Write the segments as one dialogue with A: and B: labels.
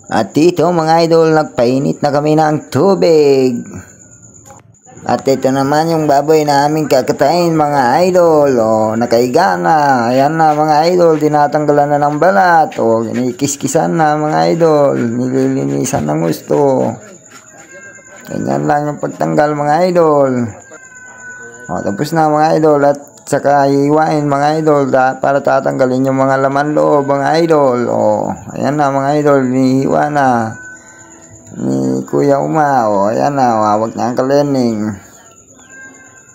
A: At dito mga idol, nagpainit na kami ng tubig. At ito naman yung baboy na aming kakatayin mga idol. O, nakaiga na. Ayan na mga idol, tinatanggalan na ng balat. O, kinikiskisan na mga idol. Nililinisan ng gusto. Ganyan lang yung pagtanggal mga idol. O, tapos na mga idol. At saka hiwain mga idol para tatanggalin yung mga laman loob mga idol. O, ayan na mga idol, hiwa na ni Kuya Uma. O, ayan na, wag na ang kalening.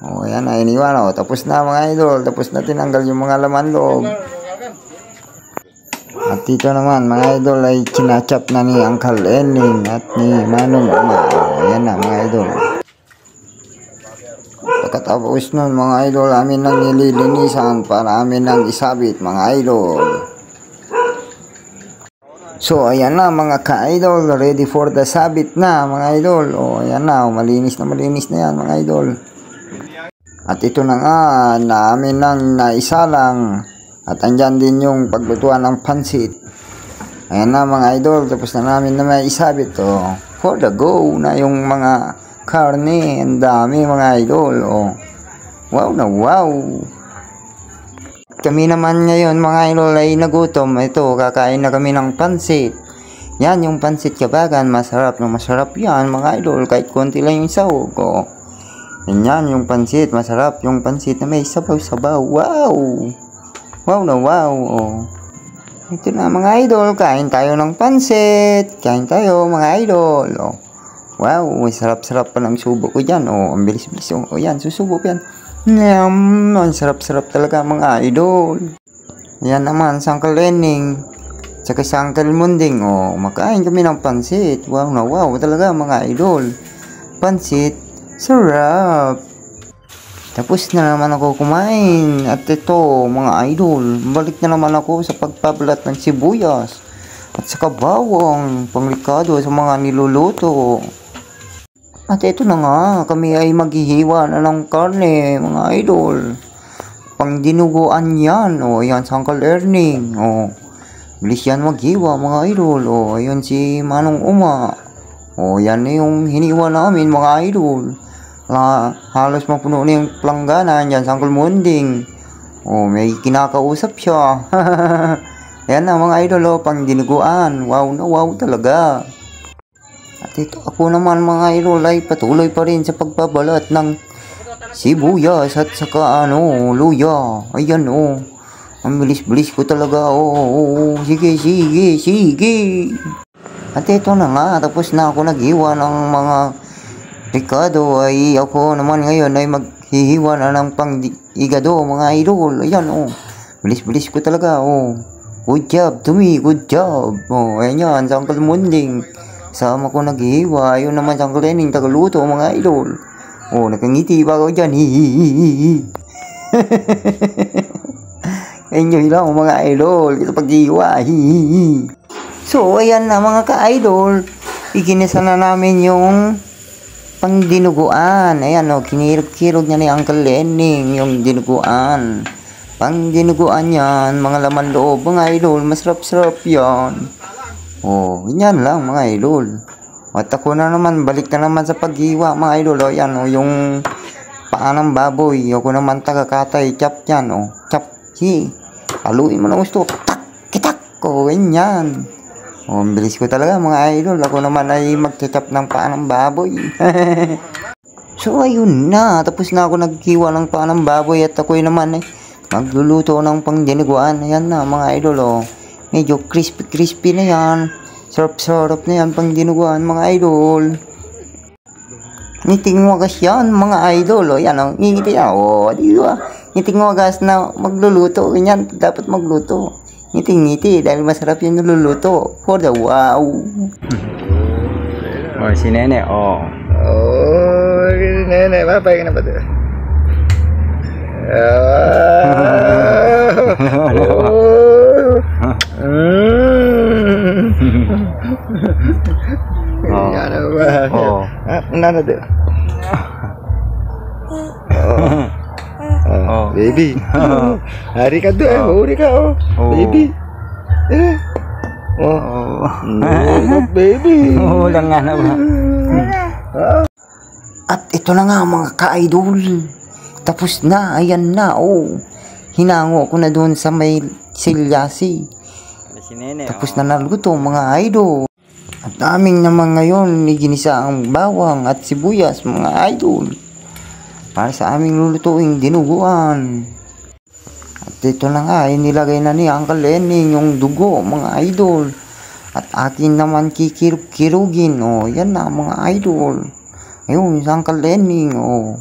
A: O, ayan na, iniwan. O, tapos na mga idol, tapos na tinanggal yung mga laman loob. At dito naman mga idol ay kinachap na ni Uncle Ening at ni Manong Uma. O, ayan na mga idol. Pagkatapos nun mga idol, amin nang nililinisan para amin nang isabit mga idol. So ayan na mga ka-idol, ready for the sabit na mga idol. O ayan na, malinis na yan mga idol. At ito na nga, na amin nang naisalang. At andyan din yung paglutuan ng pansit. Ayan na mga idol, tapos na namin na may isabit. O, for the go na yung mga karne, ang dami mga idol. O, wow na wow. Kami naman ngayon mga idol ay nagutom. Ito, kakain na kami ng pansit. Yan yung pansit kabagan, masarap na masarap yan mga idol. Kahit konti lang yung sahog. O, yan yung pansit, masarap yung pansit na may sabaw-sabaw. Wow, wow na wow. O, ito na mga idol, kain tayo ng pansit. Kain tayo mga idol. O, wow, sarap-sarap pa ng subo ko dyan. O, ang bilis-bilis. O, yan, susubo ko yan. Ang sarap-sarap talaga mga idol. Yan naman, sa Uncle Ening. Tsaka sa Uncle Munding. O, makain kami ng pansit. Wow na wow talaga mga idol. Pansit, sarap. Tapos na naman ako kumain. At ito mga idol, balik na naman ako sa pagpabalat ng sibuyas at saka bawang, panglikado sa mga niluluto. At ito na nga, kami ay maghihiwa na ng karne, mga idol. Pang dinuguan yan. O, yan sa Uncle Erning. O, bilis yan maghiwa, mga idol. O, ayun si Manong Uma. O, yan na yung hiniwa namin, mga idol. Halos mapuno na yung planggana yan sa Uncle Munding. O, may kinakausap siya. Yan na, mga idol. O, pang dinuguan. Wow na wow talaga. At ito ako naman mga idol ay patuloy pa rin sa pagbabalat ng sibuyas at saka luya. Ayan o. Ang bilis-bilis ko talaga. O. Sige. At ito na nga, tapos na ako naghiwa ng mga ricado. Ay ako naman ngayon ay maghihiwa na ng pang-igado mga idol. Ayan o. Bilis-bilis ko talaga. O. Good job to me, good job. O, ayan yan, sa Uncle Munding. Sama ko naghihiwa. Ayun naman sa Uncle Ening, tagaluto mga idol. O, nakangiti pa ako dyan. Enjoy lang mga idol ito paghihiwa. So ayan na mga ka-idol, iginisa na namin yung pangdinuguan. Ayan o, kinirog-kirog niya ni Uncle Ening yung dinuguan. Pangdinuguan yan, mga laman loob mga idol, masarap-sarap yan. Oh, ganyan lang mga idol. At ako na naman, balik na naman sa paghiwa mga idol. O yan o, yung paa ng baboy. Ako naman tagakatay, chop yan o. Chop, haluin mo na gusto. Kitak, o ganyan. O, bilis ko talaga mga idol. Ako naman ay magchachop ng paa ng baboy. So ayun na, tapos na ako naghiwa ng paa ng baboy. At ako naman ay magluluto ng pangdinuguan. Ayan na mga idol o. Medyo crispy na yan. Sarap-sarap na yan pang dinuguan mga idol. Ngiting wagas yan mga idol. O yan o, ngingiti yan. O, di ba? Ngiting wagas na magluluto. Ganyan, dapat magluto. Ngiting-ngiti dahil masarap yung niluluto. For the wow. O, si Nene, o. O, si Nene, mapay ka na ba ito? Ano ba? Ano to? Baby. Hari ka doon. Huri ka. Baby. Oh.
B: Baby.
A: Wala nga na ba? At ito na nga mga ka-idol. Tapos na, ayan na, oh. Hinango ko na doon sa may silyasi. Tapos na naluto mga idol. At aming naman ngayon, ginisa ang bawang at sibuyas mga idol. Para sa aming lulutuing dinuguan. At ito na nga, inilagay na ni Uncle Lenny yung dugo mga idol. At akin naman kikirugin, oh. Yan na mga idol. Ayun, si Uncle Lenny, oh.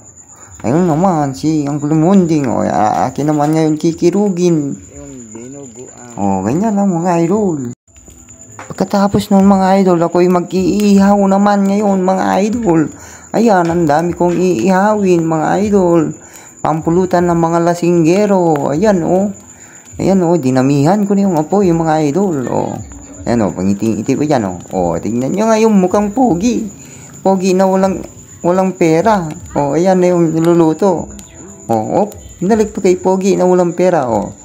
A: Ayun naman, si Uncle Munding, oh. Akin naman ngayon kikirugin. Oh, ganyan lang mga idol. Pagkatapos ng mga idol, ako'y mag-iihaw naman ngayon mga idol. Ayan, ang dami kong iihawin mga idol. Pampulutan ng mga lasinggero. Ayan, oh. Ayan, oh, dinamihan ko na yung apoy yung mga idol, oh. Ayan, oh, pangiti-ngiti ko dyan, oh. Oh, tingnan nyo nga yung mukhang pogi. Pogi na walang pera. Oh, ayan na yung niluluto. Oh, pinalik pa kay pogi na walang pera, oh.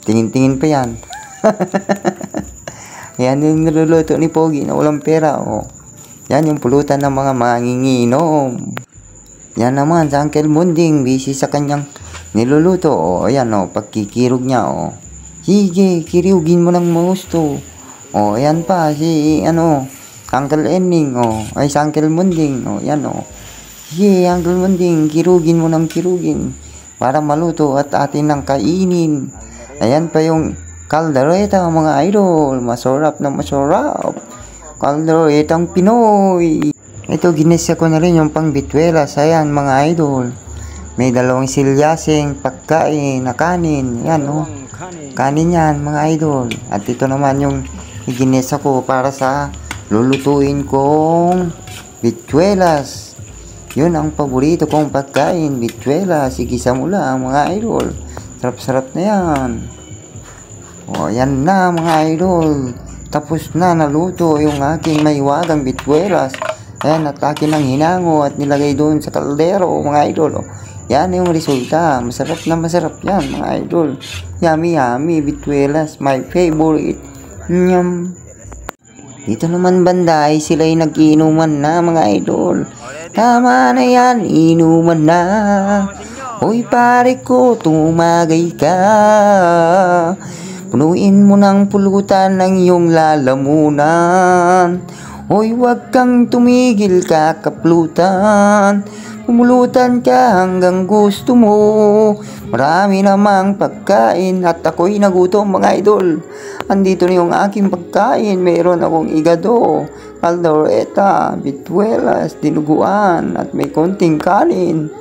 A: Tingin-tingin pa yan. Yan yung niluluto ni Pogi na walang pera, oh. Yan yung pulutan ng mga manginginom. Yan naman sa Uncle Munding, busy sa kanyang niluluto, oh. Ayan, oh, pagkikirog niya, oh. Sige, kirugin mo ng gusto. Oh, ayan pa, si, Uncle Enning, oh. Ay, si Uncle Munding, oh, yan, oh. Sige, Uncle Munding, kirugin mo ng kirugin. Para maluto at atin ng kainin. Ayan pa yung kaldereta mga idol. Masarap na masarap. Kalderetang Pinoy. Ito ginisa ko na rin yung pangbitwelas. Ayan mga idol. May dalawang silyasing pagkain na kanin. Yan, oh. Kanin yan mga idol. At ito naman yung ginisa ko para sa lulutuin kong bitwelas. Yun ang paborito kong pagkain, bitwelas. Igisa mo lang mga idol. Sarap-sarap na yan. O, yan na mga idol. Tapos na naluto yung aking maiwagang bitwelas. Ayan, at akin ang hinango at nilagay doon sa kaldero mga idol. O, yan yung resulta. Masarap na masarap yan mga idol. Yummy yummy bitwelas. My favorite. Nyam. Dito naman banda ay sila'y nag-iinuman na mga idol. Tama na yan, inuman na. Hoy pare ko, tumagay ka. Punuin mo ng pulutan ng iyong lalamunan. Hoy wag kang tumigil kakaplutan. Pumulutan ka hanggang gusto mo. Marami namang pagkain at ako'y nagutom mga idol. Andito na yung aking pagkain. Mayroon akong igado, kaldereta, bitwelas, dinuguan at may konting kanin.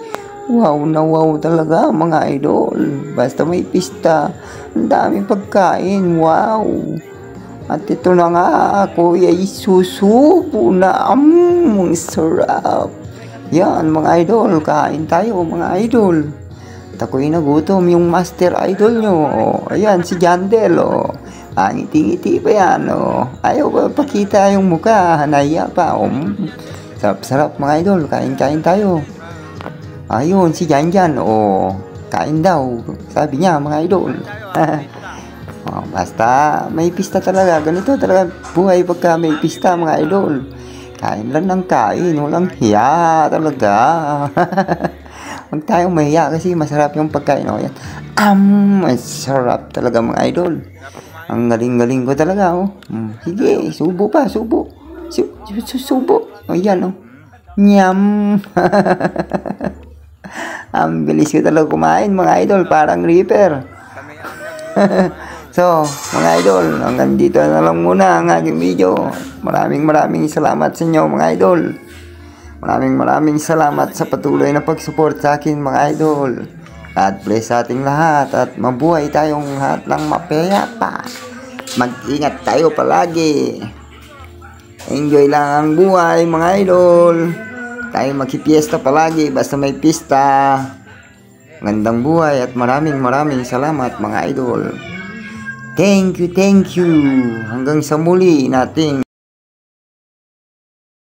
A: Wow na wow talaga mga idol. Basta may pista, ang daming pagkain. Wow. At ito na nga ako ay susubo na. Ang sarap. Yan mga idol, kain tayo mga idol. At ako'y nagutom yung master idol nyo. Ayan si Jandel. Ang ngiti-ngiti pa yan. Ayaw ba pakita yung mukha. Hanaya pa. Sarap-sarap mga idol. Kain-kain tayo. Ayun si Janjan. Kain daw. Sabi niya mga idol. Basta may pista talaga. Ganito talaga buhay pagka may pista mga idol. Kain lang ng kain, walang hiya talaga. Huwag tayong mahiya kasi masarap yung pagkain. Yan. Masarap talaga mga idol. Ang galing-galing ko talaga. Sige, subo pa, subo. Subo. Yan. Nyam. Ang bilis ko talaga kumain mga idol, parang reaper. So, mga idol, hanggang dito na lang muna ang aking video. Maraming salamat sa inyo mga idol. Maraming salamat sa patuloy na pag-support sa akin mga idol. God bless sa ating lahat at mabuhay tayong lahat ng mapayapa. Mag-ingat tayo palagi. Enjoy lang ang buhay mga idol. Tayo magpipiesta palagi basta may pista. Gandang buhay at maraming salamat mga idol. Thank you. Hanggang sa muli nating